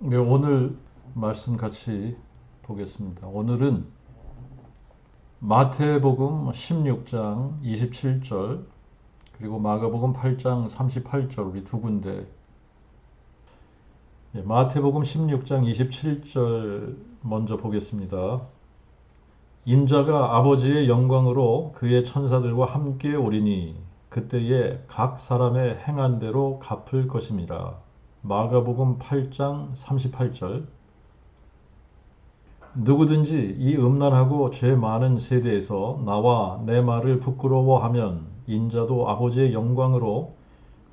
네, 오늘 말씀 같이 보겠습니다. 오늘은 마태복음 16장 27절 그리고 마가복음 8장 38절 우리 두 군데. 마태복음 16장 27절 먼저 보겠습니다. 인자가 아버지의 영광으로 그의 천사들과 함께 오리니 그때에 각 사람의 행한 대로 갚을 것임이라. 마가복음 8장 38절. 누구든지 이 음란하고 죄 많은 세대에서 나와 내 말을 부끄러워하면 인자도 아버지의 영광으로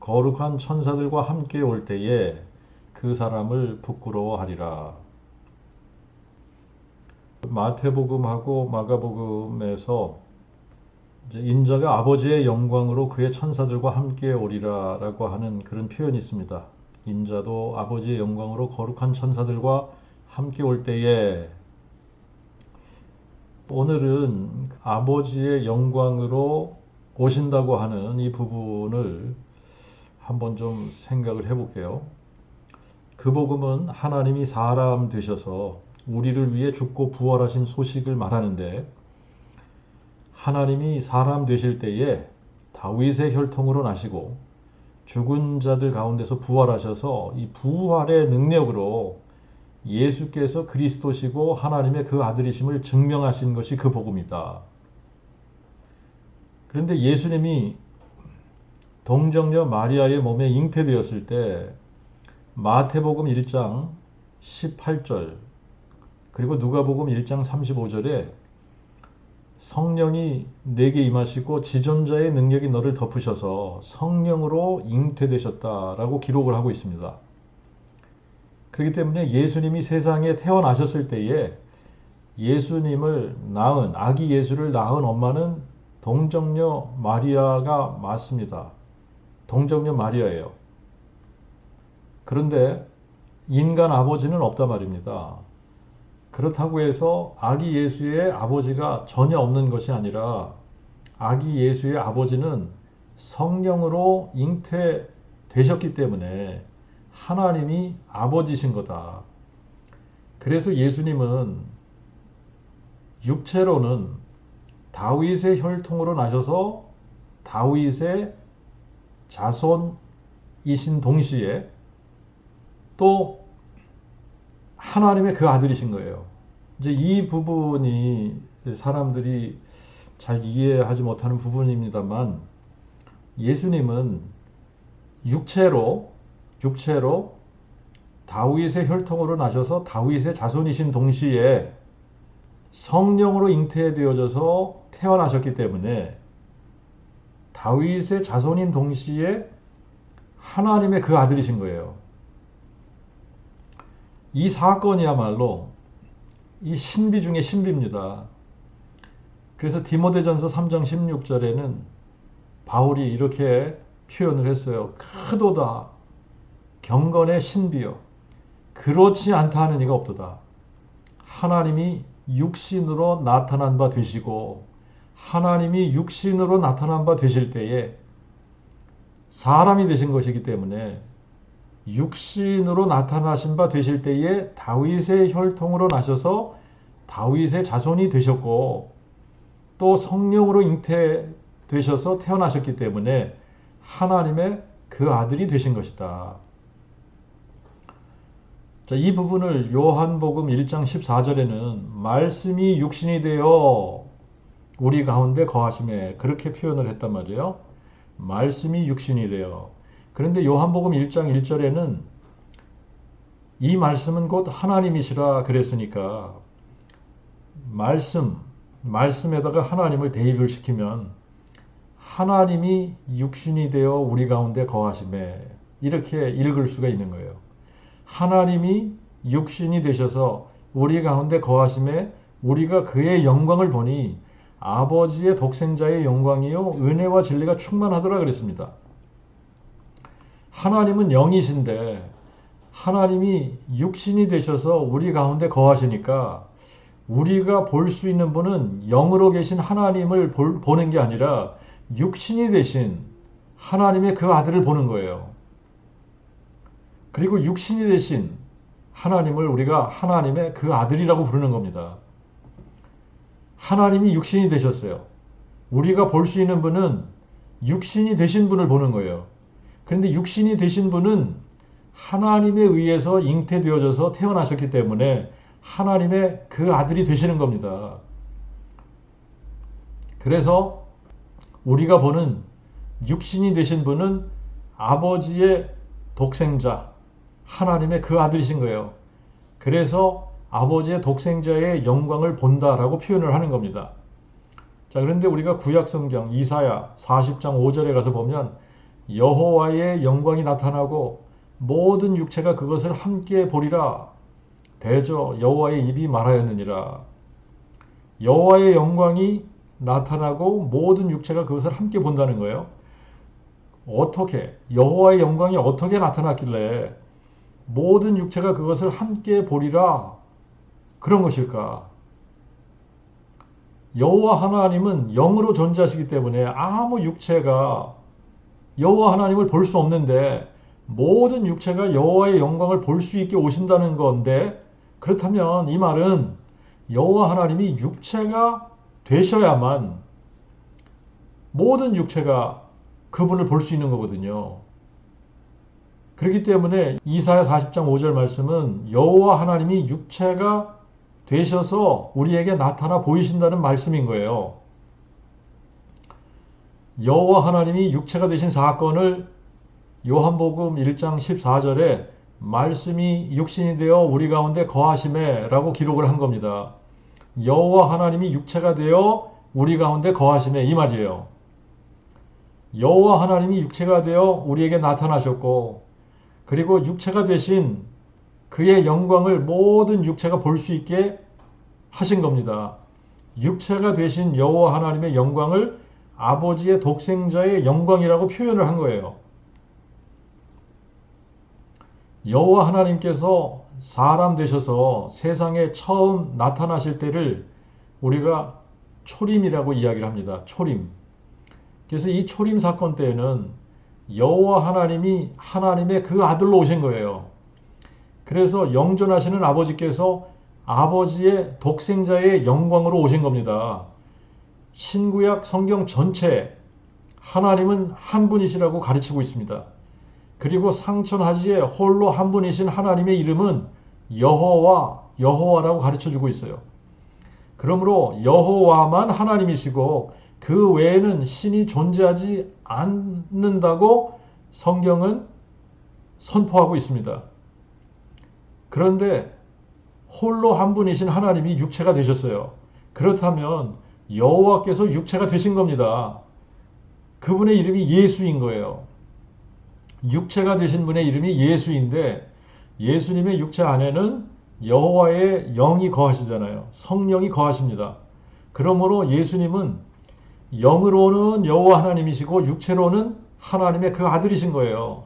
거룩한 천사들과 함께 올 때에 그 사람을 부끄러워하리라. 마태복음하고 마가복음에서 이제 인자가 아버지의 영광으로 그의 천사들과 함께 오리라 라고 하는 그런 표현이 있습니다. 인자도 아버지의 영광으로 거룩한 천사들과 함께 올 때에, 오늘은 아버지의 영광으로 오신다고 하는 이 부분을 한번 좀 생각을 해볼게요. 그 복음은 하나님이 사람 되셔서 우리를 위해 죽고 부활하신 소식을 말하는데, 하나님이 사람 되실 때에 다윗의 혈통으로 나시고 죽은 자들 가운데서 부활하셔서 이 부활의 능력으로 예수께서 그리스도시고 하나님의 그 아들이심을 증명하신 것이 그 복음이다. 그런데 예수님이 동정녀 마리아의 몸에 잉태되었을 때 마태복음 1장 18절 그리고 누가복음 1장 35절에 성령이 내게 임하시고 지존자의 능력이 너를 덮으셔서 성령으로 잉태되셨다라고 기록을 하고 있습니다. 그렇기 때문에 예수님이 세상에 태어나셨을 때에 예수님을 낳은, 아기 예수를 낳은 엄마는 동정녀 마리아가 맞습니다. 동정녀 마리아예요. 그런데 인간 아버지는 없단 말입니다. 그렇다고 해서 아기 예수의 아버지가 전혀 없는 것이 아니라 아기 예수의 아버지는 성령으로 잉태되셨기 때문에 하나님이 아버지신 거다. 그래서 예수님은 육체로는 다윗의 혈통으로 나셔서 다윗의 자손이신 동시에 또 하나님의 그 아들이신 거예요. 이제 이 부분이 사람들이 잘 이해하지 못하는 부분입니다만, 예수님은 육체로 다윗의 혈통으로 나셔서 다윗의 자손이신 동시에 성령으로 잉태되어져서 태어나셨기 때문에 다윗의 자손인 동시에 하나님의 그 아들이신 거예요. 이 사건이야말로 이 신비 중의 신비입니다. 그래서 디모데전서 3장 16절에는 바울이 이렇게 표현을 했어요. 크도다 경건의 신비요 그렇지 않다 하는 이가 없도다. 하나님이 육신으로 나타난 바 되시고 하나님이 육신으로 나타난 바 되실 때에 사람이 되신 것이기 때문에 육신으로 나타나신 바 되실 때에 다윗의 혈통으로 나셔서 다윗의 자손이 되셨고 또 성령으로 잉태되셔서 태어나셨기 때문에 하나님의 그 아들이 되신 것이다. 자, 이 부분을 요한복음 1장 14절에는 말씀이 육신이 되어 우리 가운데 거하심에 그렇게 표현을 했단 말이에요. 말씀이 육신이 되어. 그런데 요한복음 1장 1절에는 이 말씀은 곧 하나님이시라 그랬으니까 말씀에다가 하나님을 대입을 시키면 하나님이 육신이 되어 우리 가운데 거하심에 이렇게 읽을 수가 있는 거예요. 하나님이 육신이 되셔서 우리 가운데 거하심에 우리가 그의 영광을 보니 아버지의 독생자의 영광이요 은혜와 진리가 충만하더라 그랬습니다. 하나님은 영이신데 하나님이 육신이 되셔서 우리 가운데 거하시니까 우리가 볼 수 있는 분은 영으로 계신 하나님을 보는 게 아니라 육신이 되신 하나님의 그 아들을 보는 거예요. 그리고 육신이 되신 하나님을 우리가 하나님의 그 아들이라고 부르는 겁니다. 하나님이 육신이 되셨어요. 우리가 볼 수 있는 분은 육신이 되신 분을 보는 거예요. 그런데 육신이 되신 분은 하나님에 의해서 잉태되어져서 태어나셨기 때문에 하나님의 그 아들이 되시는 겁니다. 그래서 우리가 보는 육신이 되신 분은 아버지의 독생자, 하나님의 그 아들이신 거예요. 그래서 아버지의 독생자의 영광을 본다라고 표현을 하는 겁니다. 자, 그런데 우리가 구약성경 이사야 40장 5절에 가서 보면 여호와의 영광이 나타나고 모든 육체가 그것을 함께 보리라. 대저 여호와의 입이 말하였느니라. 여호와의 영광이 나타나고 모든 육체가 그것을 함께 본다는 거예요. 어떻게 여호와의 영광이 어떻게 나타났길래 모든 육체가 그것을 함께 보리라 그런 것일까? 여호와 하나님은 영으로 존재하시기 때문에 아무 육체가 여호와 하나님을 볼 수 없는데 모든 육체가 여호와의 영광을 볼 수 있게 오신다는 건데, 그렇다면 이 말은 여호와 하나님이 육체가 되셔야만 모든 육체가 그분을 볼 수 있는 거거든요. 그렇기 때문에 이사야 40장 5절 말씀은 여호와 하나님이 육체가 되셔서 우리에게 나타나 보이신다는 말씀인 거예요. 여호와 하나님이 육체가 되신 사건을 요한복음 1장 14절에 말씀이 육신이 되어 우리 가운데 거하심에 라고 기록을 한 겁니다. 여호와 하나님이 육체가 되어 우리 가운데 거하심에 이 말이에요. 여호와 하나님이 육체가 되어 우리에게 나타나셨고, 그리고 육체가 되신 그의 영광을 모든 육체가 볼 수 있게 하신 겁니다. 육체가 되신 여호와 하나님의 영광을 아버지의 독생자의 영광이라고 표현을 한 거예요. 여호와 하나님께서 사람 되셔서 세상에 처음 나타나실 때를 우리가 초림이라고 이야기를 합니다. 초림. 그래서 이 초림 사건 때에는 여호와 하나님이 하나님의 그 아들로 오신 거예요. 그래서 영존하시는 아버지께서 아버지의 독생자의 영광으로 오신 겁니다. 신구약 성경 전체 하나님은 한 분이시라고 가르치고 있습니다. 그리고 상천하지에 홀로 한 분이신 하나님의 이름은 여호와라고 가르쳐주고 있어요. 그러므로 여호와만 하나님이시고 그 외에는 신이 존재하지 않는다고 성경은 선포하고 있습니다. 그런데 홀로 한 분이신 하나님이 육체가 되셨어요. 그렇다면 여호와께서 육체가 되신 겁니다. 그분의 이름이 예수인 거예요. 육체가 되신 분의 이름이 예수인데, 예수님의 육체 안에는 여호와의 영이 거하시잖아요. 성령이 거하십니다. 그러므로 예수님은 영으로는 여호와 하나님이시고 육체로는 하나님의 그 아들이신 거예요.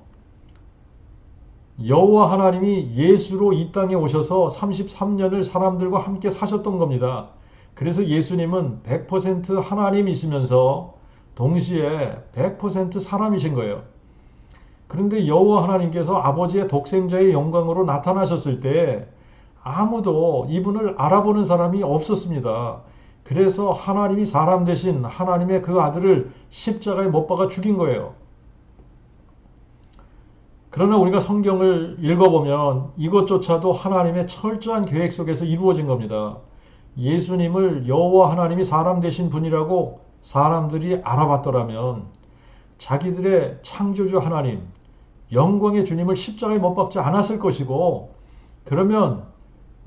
여호와 하나님이 예수로 이 땅에 오셔서 33년을 사람들과 함께 사셨던 겁니다. 그래서 예수님은 100% 하나님이시면서 동시에 100% 사람이신 거예요. 그런데 여호와 하나님께서 아버지의 독생자의 영광으로 나타나셨을 때 아무도 이분을 알아보는 사람이 없었습니다. 그래서 하나님이 사람 되신 하나님의 그 아들을 십자가에 못 박아 죽인 거예요. 그러나 우리가 성경을 읽어보면 이것조차도 하나님의 철저한 계획 속에서 이루어진 겁니다. 예수님을 여호와 하나님이 사람 되신 분이라고 사람들이 알아봤더라면 자기들의 창조주 하나님, 영광의 주님을 십자가에 못 박지 않았을 것이고, 그러면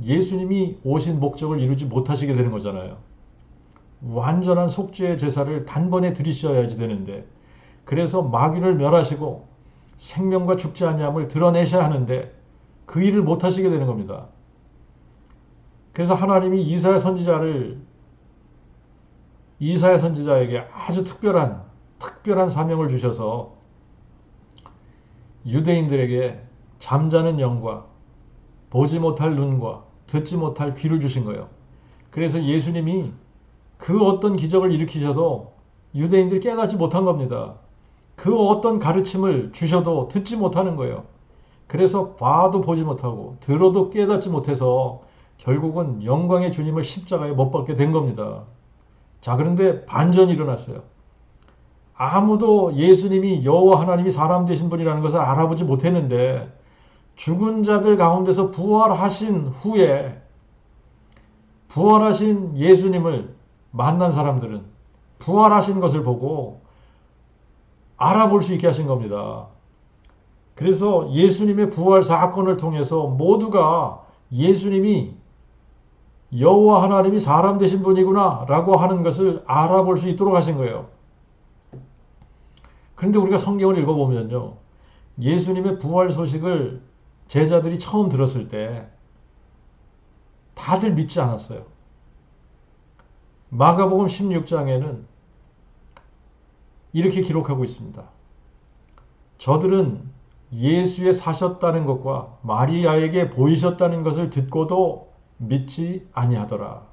예수님이 오신 목적을 이루지 못하시게 되는 거잖아요. 완전한 속죄의 제사를 단번에 드리셔야지 되는데, 그래서 마귀를 멸하시고 생명과 죽지 아니함을 드러내셔야 하는데 그 일을 못하시게 되는 겁니다. 그래서 하나님이 이사야 선지자에게 아주 특별한 사명을 주셔서 유대인들에게 잠자는 영과 보지 못할 눈과 듣지 못할 귀를 주신 거예요. 그래서 예수님이 그 어떤 기적을 일으키셔도 유대인들이 깨닫지 못한 겁니다. 그 어떤 가르침을 주셔도 듣지 못하는 거예요. 그래서 봐도 보지 못하고 들어도 깨닫지 못해서 결국은 영광의 주님을 십자가에 못 박게 된 겁니다. 자, 그런데 반전이 일어났어요. 아무도 예수님이 여호와 하나님이 사람 되신 분이라는 것을 알아보지 못했는데 죽은 자들 가운데서 부활하신 후에 부활하신 예수님을 만난 사람들은 부활하신 것을 보고 알아볼 수 있게 하신 겁니다. 그래서 예수님의 부활 사건을 통해서 모두가 예수님이 여호와 하나님이 사람 되신 분이구나 라고 하는 것을 알아볼 수 있도록 하신 거예요. 그런데 우리가 성경을 읽어보면요, 예수님의 부활 소식을 제자들이 처음 들었을 때 다들 믿지 않았어요. 마가복음 16장에는 이렇게 기록하고 있습니다. 저들은 예수의 사셨다는 것과 마리아에게 보이셨다는 것을 듣고도 믿지 아니하더라.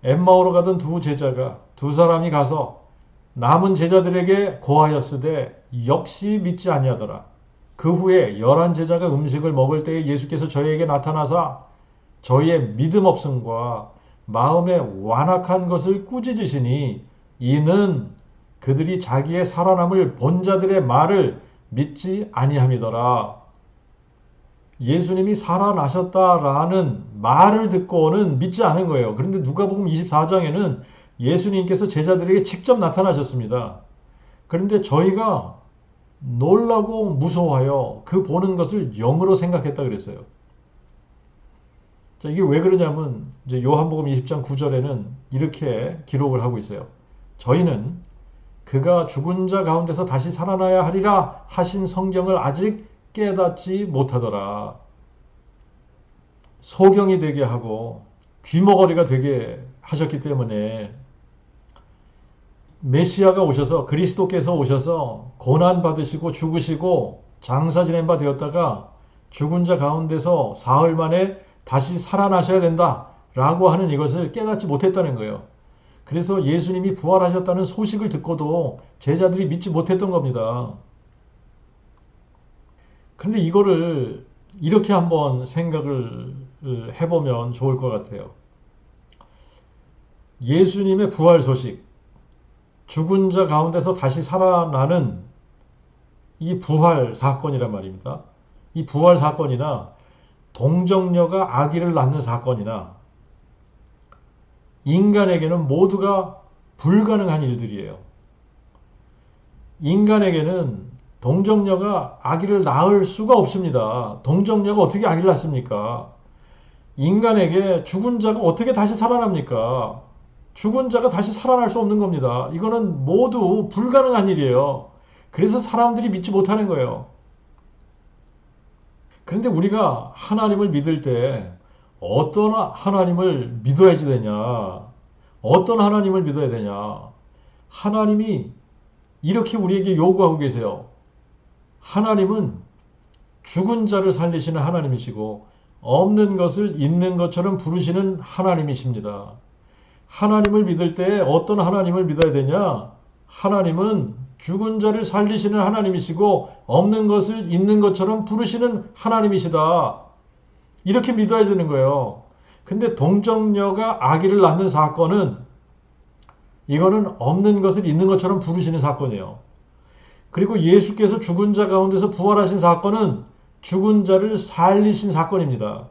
엠마오로 가던 두 제자가 두 사람이 가서 남은 제자들에게 고하였으되 역시 믿지 아니하더라. 그 후에 11 제자가 음식을 먹을 때에 예수께서 저희에게 나타나사 저희의 믿음 없음과 마음에 완악한 것을 꾸짖으시니 이는 그들이 자기의 살아남을 본 자들의 말을 믿지 아니함이더라. 예수님이 살아나셨다라는 말을 듣고는 믿지 않은 거예요. 그런데 누가복음 24장에는 예수님께서 제자들에게 직접 나타나셨습니다. 그런데 저희가 놀라고 무서워하여 그 보는 것을 영으로 생각했다 그랬어요. 자, 이게 왜 그러냐면 이제 요한복음 20장 9절에는 이렇게 기록을 하고 있어요. 저희는 그가 죽은 자 가운데서 다시 살아나야 하리라 하신 성경을 아직 깨닫지 못하더라. 소경이 되게 하고 귀머거리가 되게 하셨기 때문에 메시아가 오셔서 그리스도께서 오셔서 고난 받으시고 죽으시고 장사 지낸 바 되었다가 죽은 자 가운데서 사흘 만에 다시 살아나셔야 된다라고 하는 이것을 깨닫지 못했다는 거예요. 그래서 예수님이 부활하셨다는 소식을 듣고도 제자들이 믿지 못했던 겁니다. 그런데 이거를 이렇게 한번 생각을 해보면 좋을 것 같아요. 예수님의 부활 소식, 죽은 자 가운데서 다시 살아나는 이 부활 사건이란 말입니다. 이 부활 사건이나 동정녀가 아기를 낳는 사건이나 인간에게는 모두가 불가능한 일들이에요. 인간에게는 동정녀가 아기를 낳을 수가 없습니다. 동정녀가 어떻게 아기를 낳습니까? 인간에게 죽은 자가 어떻게 다시 살아납니까? 죽은 자가 다시 살아날 수 없는 겁니다. 이거는 모두 불가능한 일이에요. 그래서 사람들이 믿지 못하는 거예요. 그런데 우리가 하나님을 믿을 때 어떤 하나님을 믿어야지 되냐? 어떤 하나님을 믿어야 되냐? 하나님이 이렇게 우리에게 요구하고 계세요. 하나님은 죽은 자를 살리시는 하나님이시고 없는 것을 있는 것처럼 부르시는 하나님이십니다. 하나님을 믿을 때 어떤 하나님을 믿어야 되냐? 하나님은 죽은 자를 살리시는 하나님이시고 없는 것을 있는 것처럼 부르시는 하나님이시다. 이렇게 믿어야 되는 거예요. 근데 동정녀가 아기를 낳는 사건은 이거는 없는 것을 있는 것처럼 부르시는 사건이에요. 그리고 예수께서 죽은 자 가운데서 부활하신 사건은 죽은 자를 살리신 사건입니다.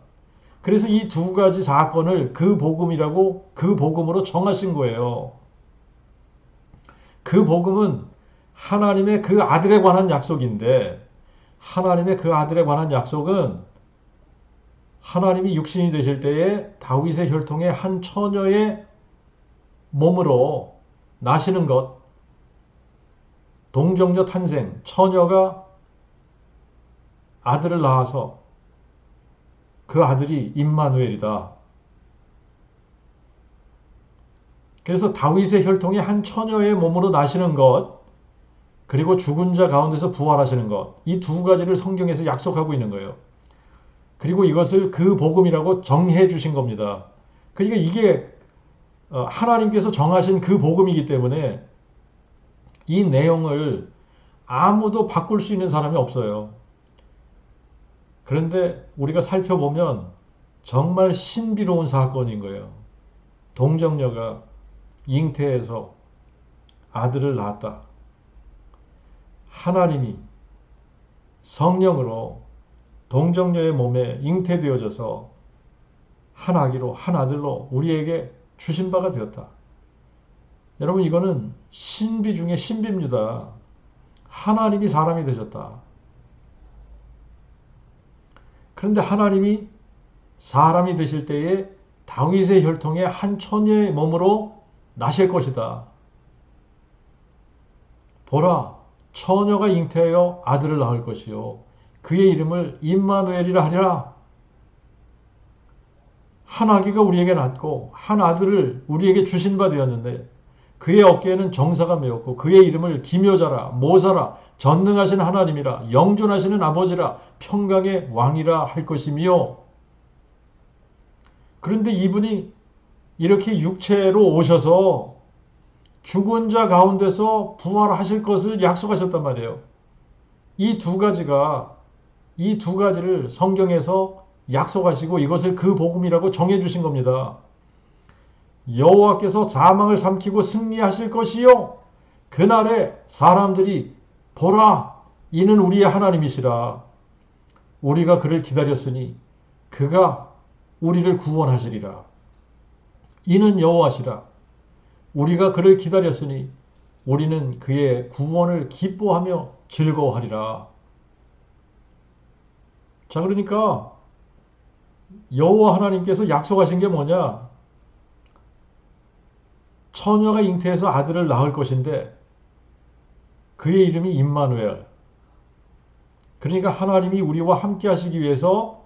그래서 이 두 가지 사건을 그 복음이라고 그 복음으로 정하신 거예요. 그 복음은 하나님의 그 아들에 관한 약속인데 하나님의 그 아들에 관한 약속은 하나님이 육신이 되실 때에 다윗의 혈통의 한 처녀의 몸으로 나시는 것, 동정녀 탄생, 처녀가 아들을 낳아서 그 아들이 임마누엘이다. 그래서 다윗의 혈통의 한 처녀의 몸으로 나시는 것, 그리고 죽은 자 가운데서 부활하시는 것, 이 두 가지를 성경에서 약속하고 있는 거예요. 그리고 이것을 그 복음이라고 정해 주신 겁니다. 그러니까 이게 하나님께서 정하신 그 복음이기 때문에 이 내용을 아무도 바꿀 수 있는 사람이 없어요. 그런데 우리가 살펴보면 정말 신비로운 사건인 거예요. 동정녀가 잉태해서 아들을 낳았다. 하나님이 성령으로 동정녀의 몸에 잉태되어져서 한 아기로 한 아들로 우리에게 주신 바가 되었다. 여러분 이거는 신비 중에 신비입니다. 하나님이 사람이 되셨다. 그런데 하나님이 사람이 되실 때에 다윗의 혈통의 한 처녀의 몸으로 나실 것이다. 보라, 처녀가 잉태하여 아들을 낳을 것이요 그의 이름을 임마누엘이라 하리라. 한 아기가 우리에게 낳고 한 아들을 우리에게 주신 바 되었는데 그의 어깨에는 정사가 메었고 그의 이름을 기묘자라 모사라 전능하신 하나님이라 영존하시는 아버지라 평강의 왕이라 할 것이며. 그런데 이분이 이렇게 육체로 오셔서 죽은 자 가운데서 부활하실 것을 약속하셨단 말이에요. 이 두 가지를 성경에서 약속하시고 이것을 그 복음이라고 정해주신 겁니다. 여호와께서 사망을 삼키고 승리하실 것이요 그날에 사람들이 보라 이는 우리의 하나님이시라. 우리가 그를 기다렸으니 그가 우리를 구원하시리라. 이는 여호와시라. 우리가 그를 기다렸으니 우리는 그의 구원을 기뻐하며 즐거워하리라. 자, 그러니까 여호와 하나님께서 약속하신 게 뭐냐? 처녀가 잉태해서 아들을 낳을 것인데 그의 이름이 임마누엘. 그러니까 하나님이 우리와 함께 하시기 위해서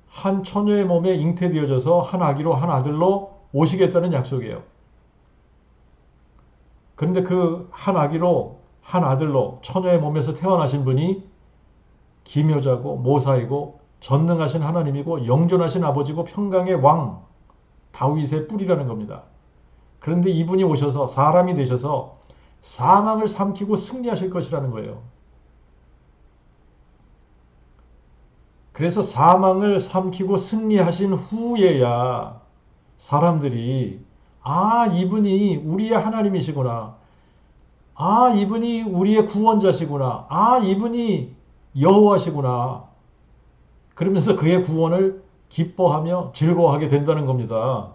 한 처녀의 몸에 잉태되어져서 한 아기로 한 아들로 오시겠다는 약속이에요. 그런데 그 한 아기로 한 아들로 처녀의 몸에서 태어나신 분이 기묘자고 모사이고 전능하신 하나님이고 영존하신 아버지고 평강의 왕 다윗의 뿌리라는 겁니다. 그런데 이분이 오셔서 사람이 되셔서 사망을 삼키고 승리하실 것이라는 거예요. 그래서 사망을 삼키고 승리하신 후에야 사람들이 이분이 우리의 하나님이시구나. 이분이 우리의 구원자시구나. 이분이 여호와시구나. 그러면서 그의 구원을 기뻐하며 즐거워하게 된다는 겁니다.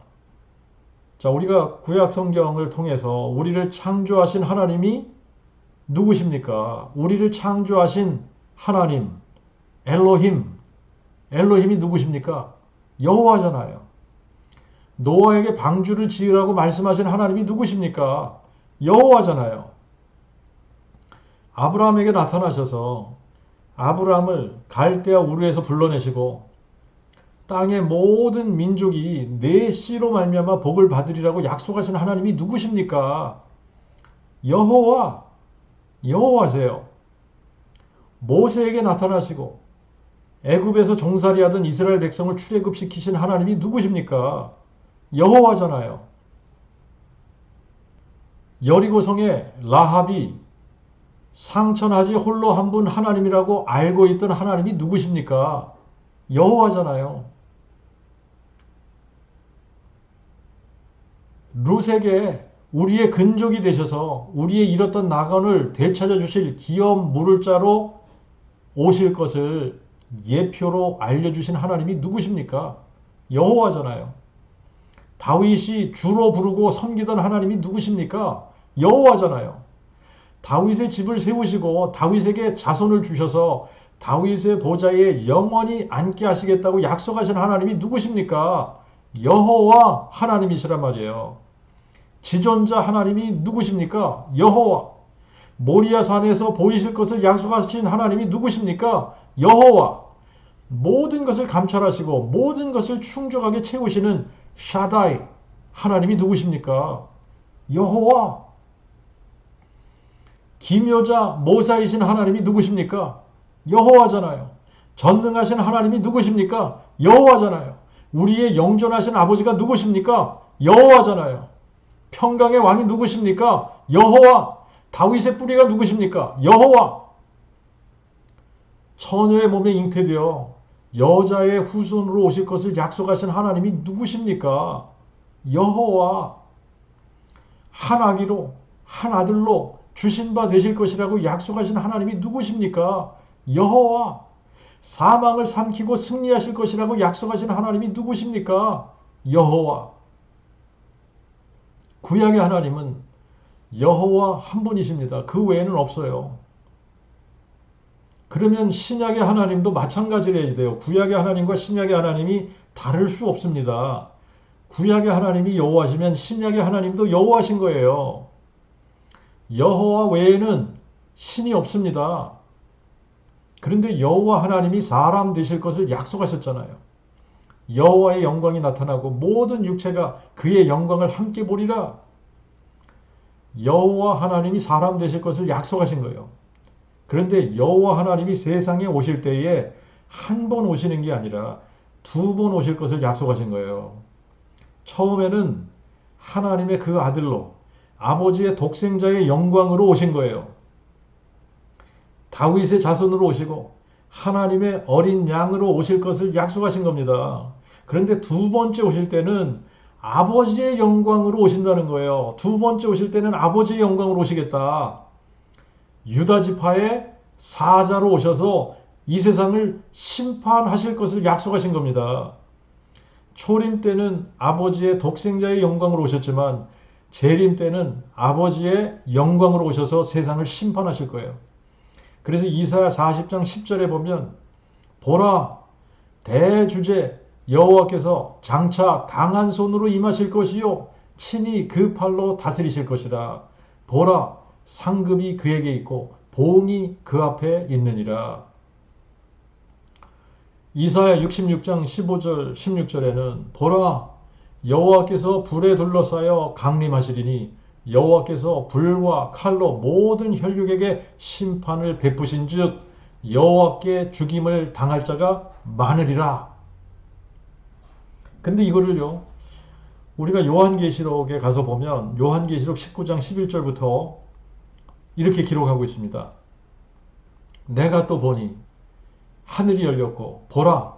자, 우리가 구약 성경을 통해서 우리를 창조하신 하나님이 누구십니까? 우리를 창조하신 하나님, 엘로힘이 누구십니까? 여호와잖아요. 노아에게 방주를 지으라고 말씀하신 하나님이 누구십니까? 여호와잖아요. 아브라함에게 나타나셔서 아브라함을 갈대아 우르에서 불러내시고 땅의 모든 민족이 내 씨로 말미암아 복을 받으리라고 약속하신 하나님이 누구십니까? 여호와세요. 모세에게 나타나시고 애굽에서 종살이하던 이스라엘 백성을 출애굽시키신 하나님이 누구십니까? 여호와잖아요. 여리고성의 라합이 상천하지 홀로 한 분 하나님이라고 알고 있던 하나님이 누구십니까? 여호와잖아요. 룻에게 우리의 근족이 되셔서 우리의 잃었던 낙원을 되찾아 주실 기업 물을 자로 오실 것을 예표로 알려주신 하나님이 누구십니까? 여호와잖아요. 다윗이 주로 부르고 섬기던 하나님이 누구십니까? 여호와잖아요. 다윗의 집을 세우시고 다윗에게 자손을 주셔서 다윗의 보좌에 영원히 앉게 하시겠다고 약속하신 하나님이 누구십니까? 여호와 하나님이시란 말이에요. 지존자 하나님이 누구십니까? 여호와. 모리아 산에서 보이실 것을 약속하신 하나님이 누구십니까? 여호와. 모든 것을 감찰하시고 모든 것을 충족하게 채우시는 샤다이 하나님이 누구십니까? 여호와. 기묘자 모사이신 하나님이 누구십니까? 여호와잖아요. 전능하신 하나님이 누구십니까? 여호와잖아요. 우리의 영존하신 아버지가 누구십니까? 여호와잖아요. 평강의 왕이 누구십니까? 여호와. 다윗의 뿌리가 누구십니까? 여호와. 처녀의 몸에 잉태되어 여자의 후손으로 오실 것을 약속하신 하나님이 누구십니까? 여호와. 한 아기로 한 아들로 주신 바 되실 것이라고 약속하신 하나님이 누구십니까? 여호와. 사망을 삼키고 승리하실 것이라고 약속하신 하나님이 누구십니까? 여호와. 구약의 하나님은 여호와 한 분이십니다. 그 외에는 없어요. 그러면 신약의 하나님도 마찬가지로 해야 돼요. 구약의 하나님과 신약의 하나님이 다를 수 없습니다. 구약의 하나님이 여호와시면 신약의 하나님도 여호와신 거예요. 여호와 외에는 신이 없습니다. 그런데 여호와 하나님이 사람 되실 것을 약속하셨잖아요. 여호와의 영광이 나타나고 모든 육체가 그의 영광을 함께 보리라. 여호와 하나님이 사람 되실 것을 약속하신 거예요. 그런데 여호와 하나님이 세상에 오실 때에 한 번 오시는 게 아니라 2번 오실 것을 약속하신 거예요. 처음에는 하나님의 그 아들로 아버지의 독생자의 영광으로 오신 거예요. 다윗의 자손으로 오시고 하나님의 어린 양으로 오실 것을 약속하신 겁니다. 그런데 2번째 오실 때는 아버지의 영광으로 오신다는 거예요. 2번째 오실 때는 아버지의 영광으로 오시겠다. 유다 지파의 사자로 오셔서 이 세상을 심판하실 것을 약속하신 겁니다. 초림 때는 아버지의 독생자의 영광으로 오셨지만 재림 때는 아버지의 영광으로 오셔서 세상을 심판하실 거예요. 그래서 이사야 40장 10절에 보면 보라 대주제 여호와께서 장차 강한 손으로 임하실 것이요 친히 그 팔로 다스리실 것이라. 보라 상급이 그에게 있고 보응이 그 앞에 있느니라. 이사야 66장 15절 16절에는 보라 여호와께서 불에 둘러싸여 강림하시리니 여호와께서 불과 칼로 모든 혈육에게 심판을 베푸신즉 여호와께 죽임을 당할 자가 많으리라. 근데 이거를요 우리가 요한계시록에 가서 보면 요한계시록 19장 11절부터 이렇게 기록하고 있습니다. 내가 또 보니 하늘이 열렸고 보라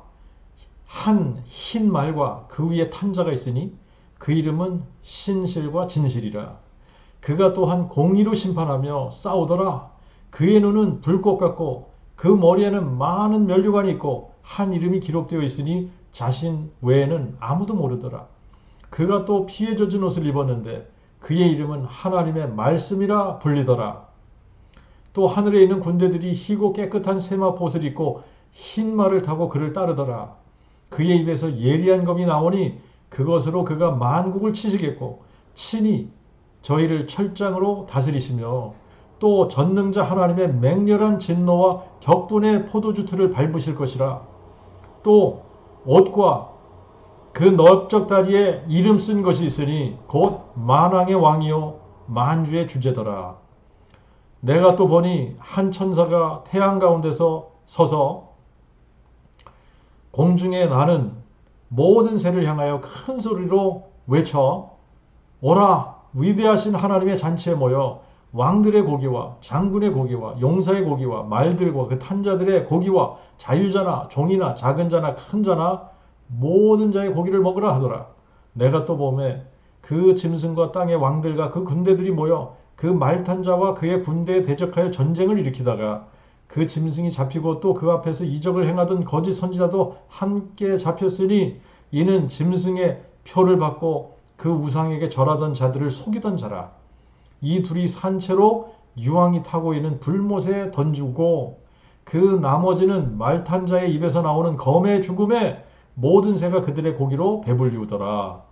한 흰 말과 그 위에 탄 자가 있으니 그 이름은 신실과 진실이라. 그가 또한 공의로 심판하며 싸우더라. 그의 눈은 불꽃 같고 그 머리에는 많은 면류관이 있고 한 이름이 기록되어 있으니 자신 외에는 아무도 모르더라. 그가 또 피에 젖은 옷을 입었는데 그의 이름은 하나님의 말씀이라 불리더라. 또 하늘에 있는 군대들이 희고 깨끗한 세마포옷을 입고 흰 말을 타고 그를 따르더라. 그의 입에서 예리한 검이 나오니 그것으로 그가 만국을 치시겠고 친히 저희를 철장으로 다스리시며 또 전능자 하나님의 맹렬한 진노와 격분의 포도주 틀을 밟으실 것이라. 또 옷과 그 넓적 다리에 이름 쓴 것이 있으니 곧 만왕의 왕이요 만주의 주제더라. 내가 또 보니 한 천사가 태양 가운데서 서서 공중에 나는 모든 새를 향하여 큰 소리로 외쳐 오라 위대하신 하나님의 잔치에 모여 왕들의 고기와 장군의 고기와 용사의 고기와 말들과 그 탄자들의 고기와 자유자나 종이나 작은 자나 큰 자나 모든 자의 고기를 먹으라 하더라. 내가 또 보매 그 짐승과 땅의 왕들과 그 군대들이 모여 그 말탄 자와 그의 군대에 대적하여 전쟁을 일으키다가 그 짐승이 잡히고 또 그 앞에서 이적을 행하던 거짓 선지자도 함께 잡혔으니 이는 짐승의 표를 받고 그 우상에게 절하던 자들을 속이던 자라. 이 둘이 산채로 유황이 타고 있는 불못에 던지고 그 나머지는 말탄 자의 입에서 나오는 검의 죽음에 모든 새가 그들의 고기로 배불리우더라.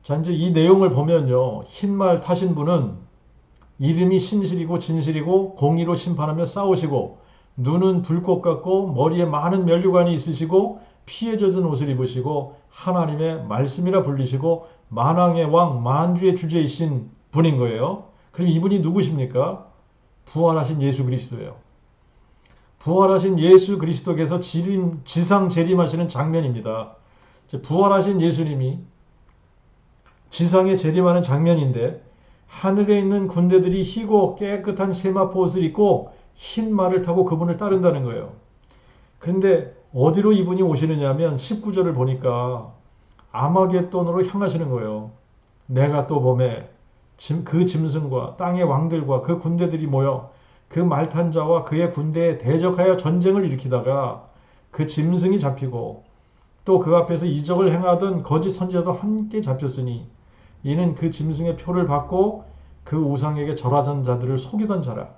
자, 이제 이 내용을 보면요. 흰말 타신 분은 이름이 신실이고 진실이고 공의로 심판하며 싸우시고 눈은 불꽃 같고 머리에 많은 면류관이 있으시고 피에 젖은 옷을 입으시고 하나님의 말씀이라 불리시고 만왕의 왕 만주의 주제이신 분인 거예요. 그럼 이분이 누구십니까? 부활하신 예수 그리스도예요. 부활하신 예수 그리스도께서 지상 재림하시는 장면입니다. 부활하신 예수님이 지상에 재림하는 장면인데 하늘에 있는 군대들이 희고 깨끗한 세마포 옷을 입고 흰 말을 타고 그분을 따른다는 거예요. 근데 어디로 이분이 오시느냐 하면 19절을 보니까 아마겟돈으로 향하시는 거예요. 내가 또 봄에 그 짐승과 땅의 왕들과 그 군대들이 모여 그 말탄 자와 그의 군대에 대적하여 전쟁을 일으키다가 그 짐승이 잡히고 또 그 앞에서 이적을 행하던 거짓 선지자도 함께 잡혔으니 이는 그 짐승의 표를 받고 그 우상에게 절하던 자들을 속이던 자라.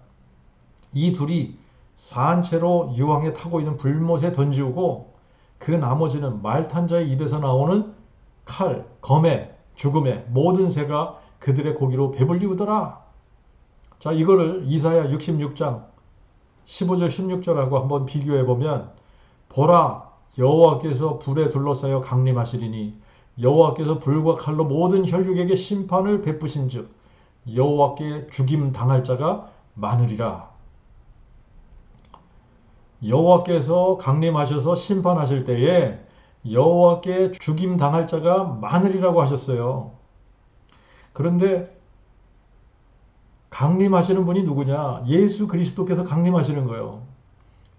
이 둘이 산채로 유황에 타고 있는 불못에 던지우고 그 나머지는 말탄 자의 입에서 나오는 칼, 검에, 죽음에 모든 새가 그들의 고기로 배불리우더라. 자, 이거를 이사야 66장 15절 16절하고 한번 비교해 보면 보라 여호와께서 불에 둘러싸여 강림하시리니 여호와께서 불과 칼로 모든 혈육에게 심판을 베푸신즉 여호와께 죽임 당할 자가 많으리라. 여호와께서 강림하셔서 심판하실 때에 여호와께 죽임 당할 자가 많으리라고 하셨어요. 그런데 강림하시는 분이 누구냐? 예수 그리스도께서 강림하시는 거예요.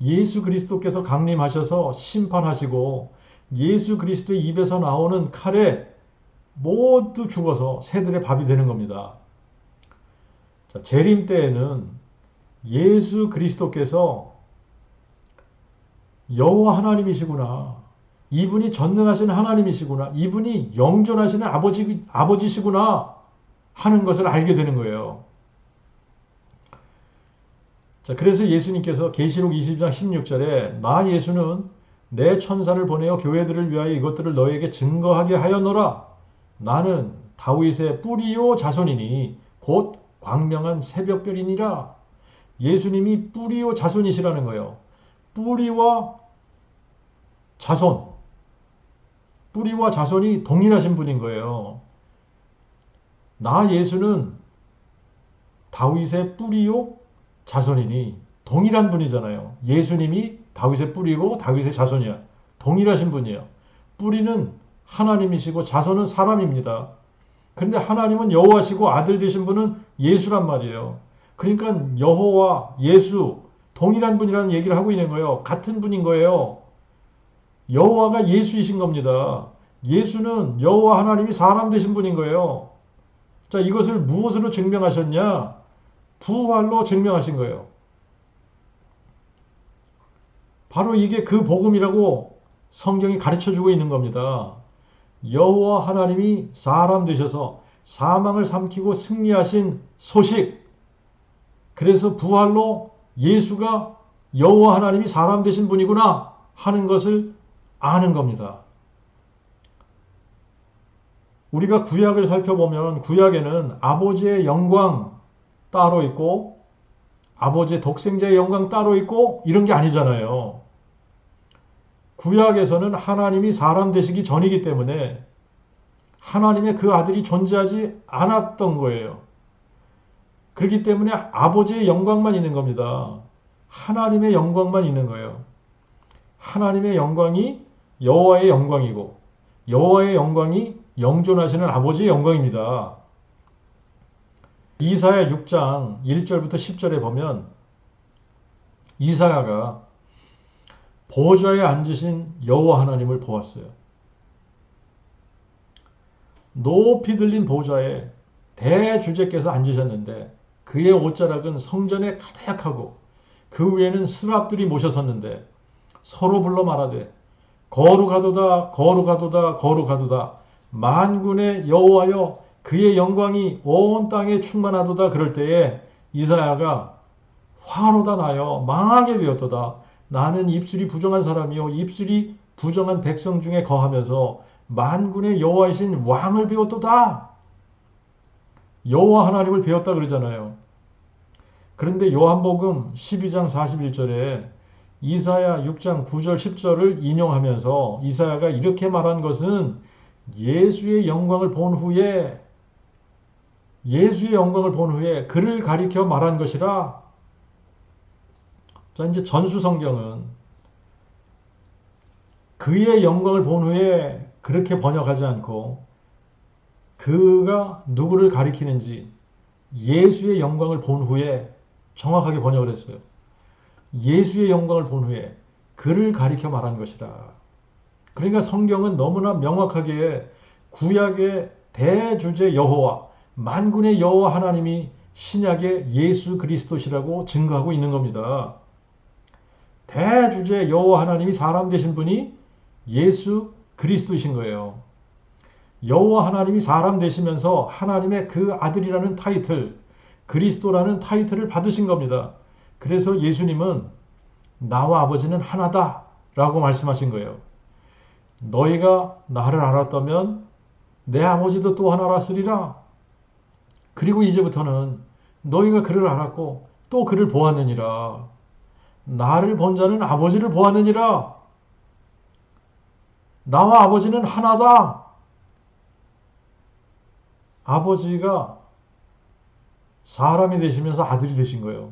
예수 그리스도께서 강림하셔서 심판하시고 예수 그리스도의 입에서 나오는 칼에 모두 죽어서 새들의 밥이 되는 겁니다. 자, 재림 때에는 예수 그리스도께서 여호와 하나님이시구나. 이분이 전능하신 하나님이시구나. 이분이 영존하시는 아버지시구나 하는 것을 알게 되는 거예요. 자, 그래서 예수님께서 계시록 20장 16절에 나 예수는 내 천사를 보내어 교회들을 위하여 이것들을 너에게 증거하게 하였노라. 나는 다윗의 뿌리요 자손이니 곧 광명한 새벽별이니라. 예수님이 뿌리요 자손이시라는 거예요. 뿌리와 자손, 뿌리와 자손이 동일하신 분인 거예요. 나 예수는 다윗의 뿌리요 자손이니 동일한 분이잖아요. 예수님이 다윗의 뿌리고 다윗의 자손이야. 동일하신 분이에요. 뿌리는 하나님이시고 자손은 사람입니다. 그런데 하나님은 여호와시고 아들 되신 분은 예수란 말이에요. 그러니까 여호와, 예수 동일한 분이라는 얘기를 하고 있는 거예요. 같은 분인 거예요. 여호와가 예수이신 겁니다. 예수는 여호와 하나님이 사람 되신 분인 거예요. 자, 이것을 무엇으로 증명하셨냐? 부활로 증명하신 거예요. 바로 이게 그 복음이라고 성경이 가르쳐주고 있는 겁니다. 여호와 하나님이 사람 되셔서 사망을 삼키고 승리하신 소식. 그래서 부활로 예수가 여호와 하나님이 사람 되신 분이구나 하는 것을 아는 겁니다. 우리가 구약을 살펴보면 구약에는 아버지의 영광 따로 있고 아버지의 독생자의 영광 따로 있고 이런 게 아니잖아요. 구약에서는 하나님이 사람 되시기 전이기 때문에 하나님의 그 아들이 존재하지 않았던 거예요. 그렇기 때문에 아버지의 영광만 있는 겁니다. 하나님의 영광만 있는 거예요. 하나님의 영광이 여호와의 영광이고 여호와의 영광이 영존하시는 아버지의 영광입니다. 이사야 6장 1절부터 10절에 보면 이사야가 보좌에 앉으신 여호와 하나님을 보았어요. 높이 들린 보좌에 대주제께서 앉으셨는데 그의 옷자락은 성전에 가득하고 그 위에는 스랍들이 모셔섰는데 서로 불러 말하되 거룩하도다 거룩하도다 거룩하도다 만군의 여호와여 그의 영광이 온 땅에 충만하도다. 그럴 때에 이사야가 화로다 나여 망하게 되었도다. 나는 입술이 부정한 사람이요 입술이 부정한 백성 중에 거하면서 만군의 여호와이신 왕을 배웠도다. 여호와 하나님을 배웠다 그러잖아요. 그런데 요한복음 12장 41절에 이사야 6장 9절 10절을 인용하면서 이사야가 이렇게 말한 것은 예수의 영광을 본 후에 그를 가리켜 말한 것이라. 자, 이제 전수성경은 그의 영광을 본 후에 그렇게 번역하지 않고 그가 누구를 가리키는지 예수의 영광을 본 후에 정확하게 번역을 했어요. 예수의 영광을 본 후에 그를 가리켜 말한 것이다. 그러니까 성경은 너무나 명확하게 구약의 대주제 여호와, 만군의 여호와 하나님이 신약의 예수 그리스도시라고 증거하고 있는 겁니다. 대주제 여호와 하나님이 사람 되신 분이 예수 그리스도이신 거예요. 여호와 하나님이 사람 되시면서 하나님의 그 아들이라는 타이틀, 그리스도라는 타이틀을 받으신 겁니다. 그래서 예수님은 나와 아버지는 하나다 라고 말씀하신 거예요. 너희가 나를 알았다면 내 아버지도 또한 알았으리라. 그리고 이제부터는 너희가 그를 알았고 또 그를 보았느니라. 나를 본 자는 아버지를 보았느니라. 나와 아버지는 하나다. 아버지가 사람이 되시면서 아들이 되신 거예요.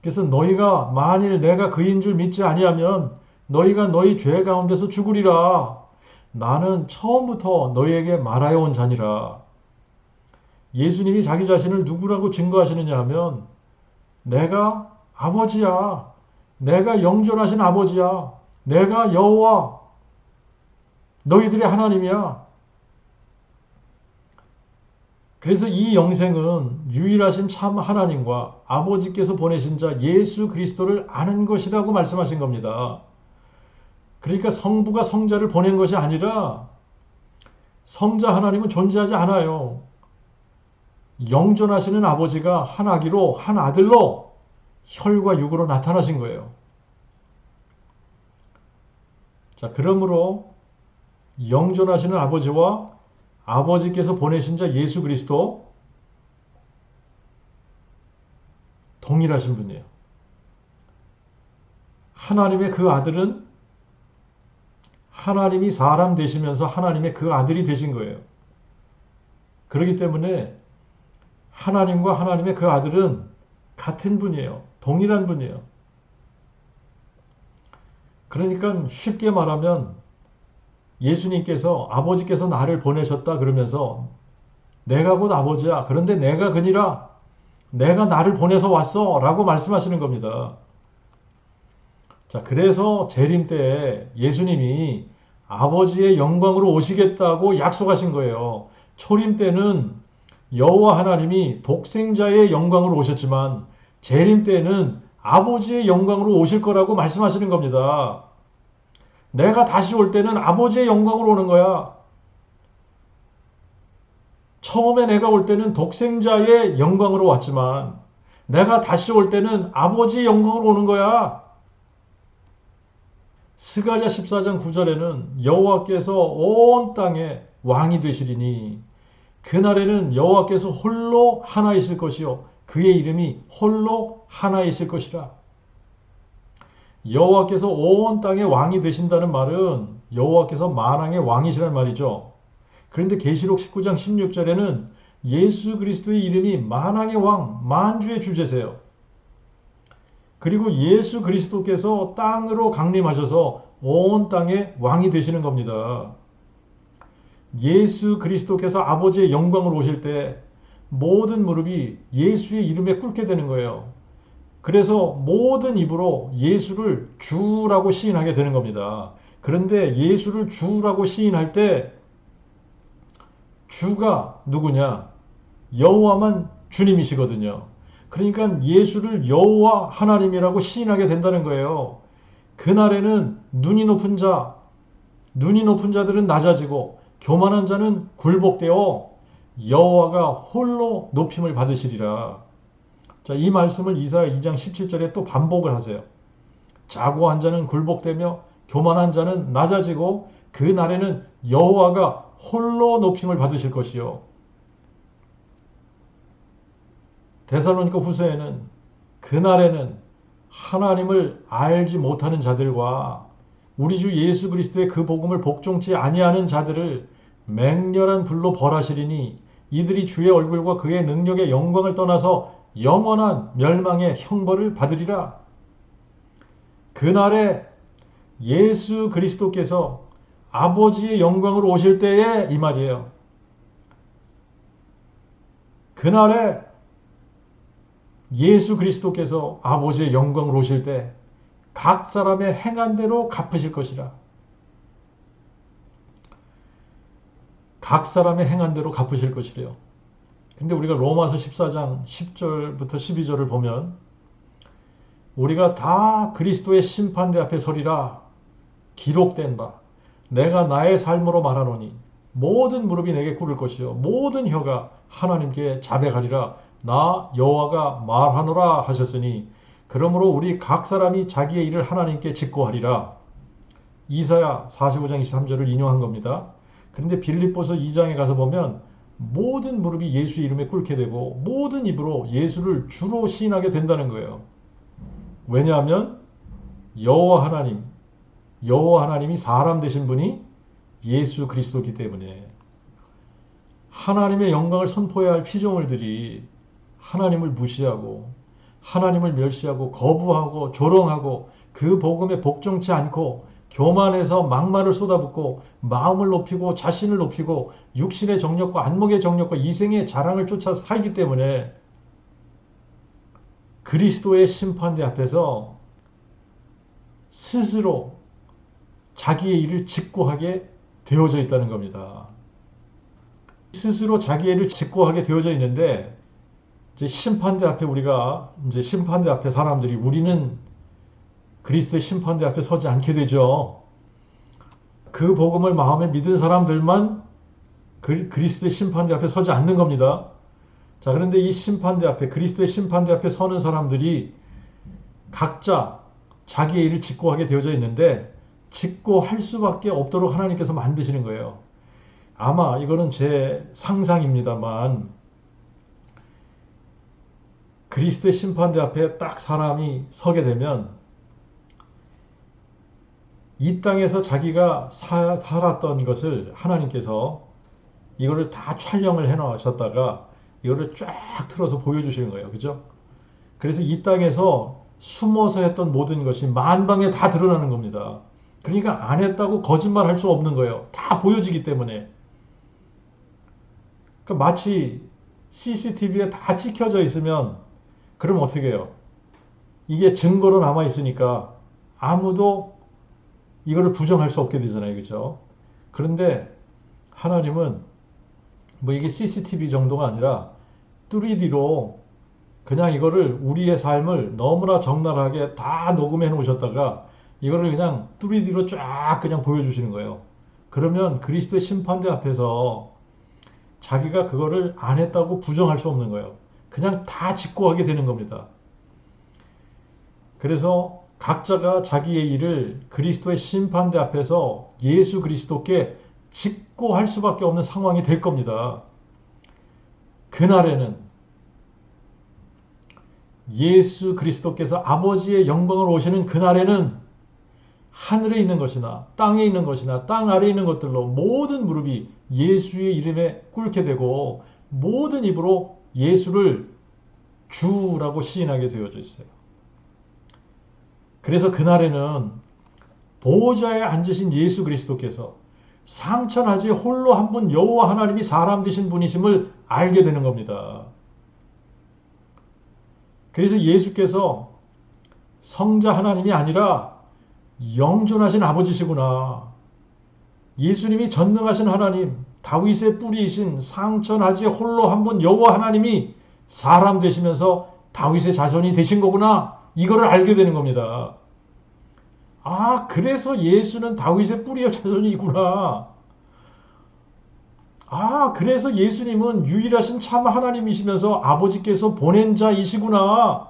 그래서 너희가 만일 내가 그인 줄 믿지 아니하면 너희가 너희 죄 가운데서 죽으리라. 나는 처음부터 너희에게 말하여 온 자니라. 예수님이 자기 자신을 누구라고 증거하시느냐 하면 내가 아버지야. 내가 영존하신 아버지야. 내가 여호와. 너희들의 하나님이야. 그래서 이 영생은 유일하신 참 하나님과 아버지께서 보내신 자 예수 그리스도를 아는 것이라고 말씀하신 겁니다. 그러니까 성부가 성자를 보낸 것이 아니라 성자 하나님은 존재하지 않아요. 영존하시는 아버지가 한 아기로 한 아들로 혈과 육으로 나타나신 거예요. 자, 그러므로 영존하시는 아버지와 아버지께서 보내신 자 예수 그리스도 동일하신 분이에요. 하나님의 그 아들은 하나님이 사람 되시면서 하나님의 그 아들이 되신 거예요. 그렇기 때문에 하나님과 하나님의 그 아들은 같은 분이에요. 동일한 분이에요. 그러니까 쉽게 말하면 예수님께서 아버지께서 나를 보내셨다 그러면서 내가 곧 아버지야. 그런데 내가 그니라. 내가 나를 보내서 왔어. 라고 말씀하시는 겁니다. 자, 그래서 재림 때 예수님이 아버지의 영광으로 오시겠다고 약속하신 거예요. 초림 때는 여호와 하나님이 독생자의 영광으로 오셨지만 재림 때는 아버지의 영광으로 오실 거라고 말씀하시는 겁니다. 내가 다시 올 때는 아버지의 영광으로 오는 거야. 처음에 내가 올 때는 독생자의 영광으로 왔지만 내가 다시 올 때는 아버지의 영광으로 오는 거야. 스가랴 14장 9절에는 여호와께서 온 땅에 왕이 되시리니 그날에는 여호와께서 홀로 하나 있을 것이요 그의 이름이 홀로 하나 있을 것이라. 여호와께서 온 땅에 왕이 되신다는 말은 여호와께서 만왕의 왕이시란 말이죠. 그런데 계시록 19장 16절에는 예수 그리스도의 이름이 만왕의 왕, 만주의 주제세요. 그리고 예수 그리스도께서 땅으로 강림하셔서 온 땅에 왕이 되시는 겁니다. 예수 그리스도께서 아버지의 영광으로 오실 때 모든 무릎이 예수의 이름에 꿇게 되는 거예요. 그래서 모든 입으로 예수를 주라고 시인하게 되는 겁니다. 그런데 예수를 주라고 시인할 때 주가 누구냐? 여호와만 주님이시거든요. 그러니까 예수를 여호와 하나님이라고 시인하게 된다는 거예요. 그날에는 눈이 높은 자들은 낮아지고 교만한 자는 굴복되어 여호와가 홀로 높임을 받으시리라. 자, 이 말씀을 이사야 2장 17절에 또 반복을 하세요. 자고한 자는 굴복되며 교만한 자는 낮아지고 그 날에는 여호와가 홀로 높임을 받으실 것이요. 데살로니가 후서에는 그날에는 하나님을 알지 못하는 자들과 우리 주 예수 그리스도의 그 복음을 복종치 아니하는 자들을 맹렬한 불로 벌하시리니 이들이 주의 얼굴과 그의 능력의 영광을 떠나서 영원한 멸망의 형벌을 받으리라. 그날에 예수 그리스도께서 아버지의 영광으로 오실 때에 이 말이에요. 그날에 예수 그리스도께서 아버지의 영광으로 오실 때 각 사람의 행한 대로 갚으실 것이라. 각 사람의 행한 대로 갚으실 것이래요. 근데 우리가 로마서 14장 10절부터 12절을 보면 우리가 다 그리스도의 심판대 앞에 서리라 기록된 바 내가 나의 삶으로 말하노니 모든 무릎이 내게 꿇을 것이요 모든 혀가 하나님께 자백하리라 나 여호와가 말하노라 하셨으니 그러므로 우리 각 사람이 자기의 일을 하나님께 직고하리라. 이사야 45장 23절을 인용한 겁니다. 그런데 빌립보서 2장에 가서 보면 모든 무릎이 예수 이름에 꿇게 되고 모든 입으로 예수를 주로 시인하게 된다는 거예요. 왜냐하면 여호와 하나님이 사람 되신 분이 예수 그리스도이기 때문에 하나님의 영광을 선포해야 할 피조물들이 하나님을 무시하고 하나님을 멸시하고 거부하고 조롱하고 그 복음에 복종치 않고 교만해서 막말을 쏟아붓고 마음을 높이고 자신을 높이고 육신의 정욕과 안목의 정욕과 이생의 자랑을 쫓아 살기 때문에 그리스도의 심판대 앞에서 스스로 자기의 일을 직고하게 되어져 있다는 겁니다. 스스로 자기의 일을 직고하게 되어져 있는데 이제 심판대 앞에 심판대 앞에 사람들이 우리는 그리스도의 심판대 앞에 서지 않게 되죠. 그 복음을 마음에 믿은 사람들만 그리스도의 심판대 앞에 서지 않는 겁니다. 자, 그런데 이 심판대 앞에 그리스도의 심판대 앞에 서는 사람들이 각자 자기의 일을 직고하게 되어져 있는데 직고할 수밖에 없도록 하나님께서 만드시는 거예요. 아마 이거는 제 상상입니다만 그리스도의 심판대 앞에 딱 사람이 서게 되면 이 땅에서 자기가 살았던 것을 하나님께서 이거를 다 촬영을 해놓으셨다가 이거를 쫙 틀어서 보여주시는 거예요. 그죠? 그래서 이 땅에서 숨어서 했던 모든 것이 만방에 다 드러나는 겁니다. 그러니까 안 했다고 거짓말 할 수 없는 거예요. 다 보여지기 때문에. 그러니까 마치 CCTV에 다 찍혀져 있으면 그럼 어떻게 해요? 이게 증거로 남아 있으니까 아무도 이거를 부정할 수 없게 되잖아요. 그죠? 그런데 하나님은 뭐 이게 CCTV 정도가 아니라 3D로 그냥 이거를 우리의 삶을 너무나 적나라하게 다 녹음해 놓으셨다가 이거를 그냥 3D로 쫙 그냥 보여주시는 거예요. 그러면 그리스도의 심판대 앞에서 자기가 그거를 안 했다고 부정할 수 없는 거예요. 그냥 다 직고하게 되는 겁니다. 그래서 각자가 자기의 일을 그리스도의 심판대 앞에서 예수 그리스도께 직고할 수밖에 없는 상황이 될 겁니다. 그날에는 예수 그리스도께서 아버지의 영광을 오시는 그날에는 하늘에 있는 것이나 땅에 있는 것이나 땅 아래에 있는 것들로 모든 무릎이 예수의 이름에 꿇게 되고 모든 입으로 예수를 주라고 시인하게 되어져 있어요. 그래서 그날에는 보호자에 앉으신 예수 그리스도께서 상천하지 홀로 한 분 여호와 하나님이 사람 되신 분이심을 알게 되는 겁니다. 그래서 예수께서 성자 하나님이 아니라 영존하신 아버지시구나. 예수님이 전능하신 하나님, 다윗의 뿌리이신 상천하지 홀로 한 분 여호와 하나님이 사람 되시면서 다윗의 자손이 되신 거구나. 이거를 알게 되는 겁니다. 아, 그래서 예수는 다윗의 뿌리의 자손이구나. 아, 그래서 예수님은 유일하신 참 하나님이시면서 아버지께서 보낸 자이시구나.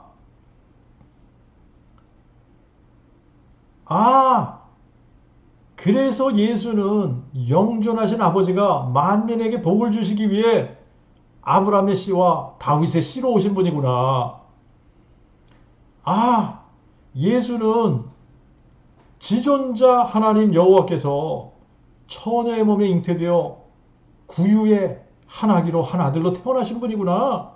아, 그래서 예수는 영존하신 아버지가 만민에게 복을 주시기 위해 아브라함의 씨와 다윗의 씨로 오신 분이구나. 아, 예수는 지존자 하나님 여호와께서 처녀의 몸에 잉태되어 구유의 한 아기로 한 아들로 태어나신 분이구나.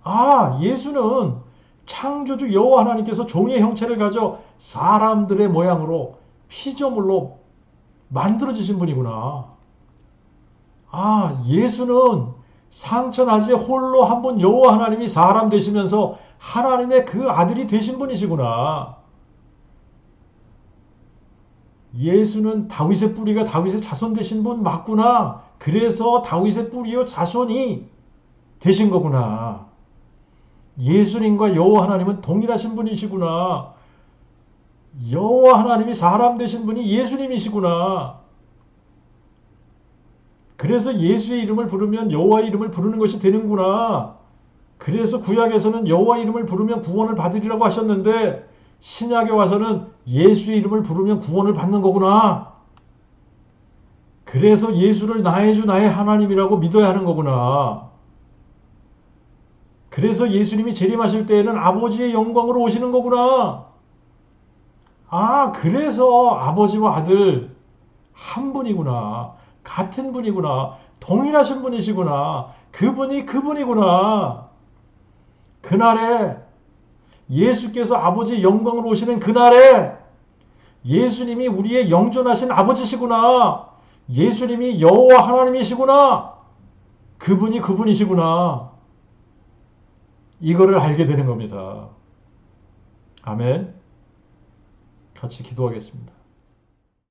아, 예수는 창조주 여호와 하나님께서 종의 형체를 가져 사람들의 모양으로 피조물로 만들어지신 분이구나. 아, 예수는 상천하지 홀로 한 분 여호와 하나님이 사람 되시면서 하나님의 그 아들이 되신 분이시구나. 예수는 다윗의 뿌리가 다윗의 자손 되신 분 맞구나. 그래서 다윗의 뿌리요 자손이 되신 거구나. 예수님과 여호와 하나님은 동일하신 분이시구나. 여호와 하나님이 사람 되신 분이 예수님이시구나. 그래서 예수의 이름을 부르면 여호와의 이름을 부르는 것이 되는구나. 그래서 구약에서는 여호와 이름을 부르면 구원을 받으리라고 하셨는데 신약에 와서는 예수의 이름을 부르면 구원을 받는 거구나. 그래서 예수를 나의 주 나의 하나님이라고 믿어야 하는 거구나. 그래서 예수님이 재림하실 때에는 아버지의 영광으로 오시는 거구나. 아, 그래서 아버지와 아들 한 분이구나. 같은 분이구나. 동일하신 분이시구나. 그분이 그분이구나. 그날에 예수께서 아버지의 영광으로 오시는 그날에 예수님이 우리의 영존하신 아버지시구나. 예수님이 여호와 하나님이시구나. 그분이 그분이시구나. 이거를 알게 되는 겁니다. 아멘. 같이 기도하겠습니다.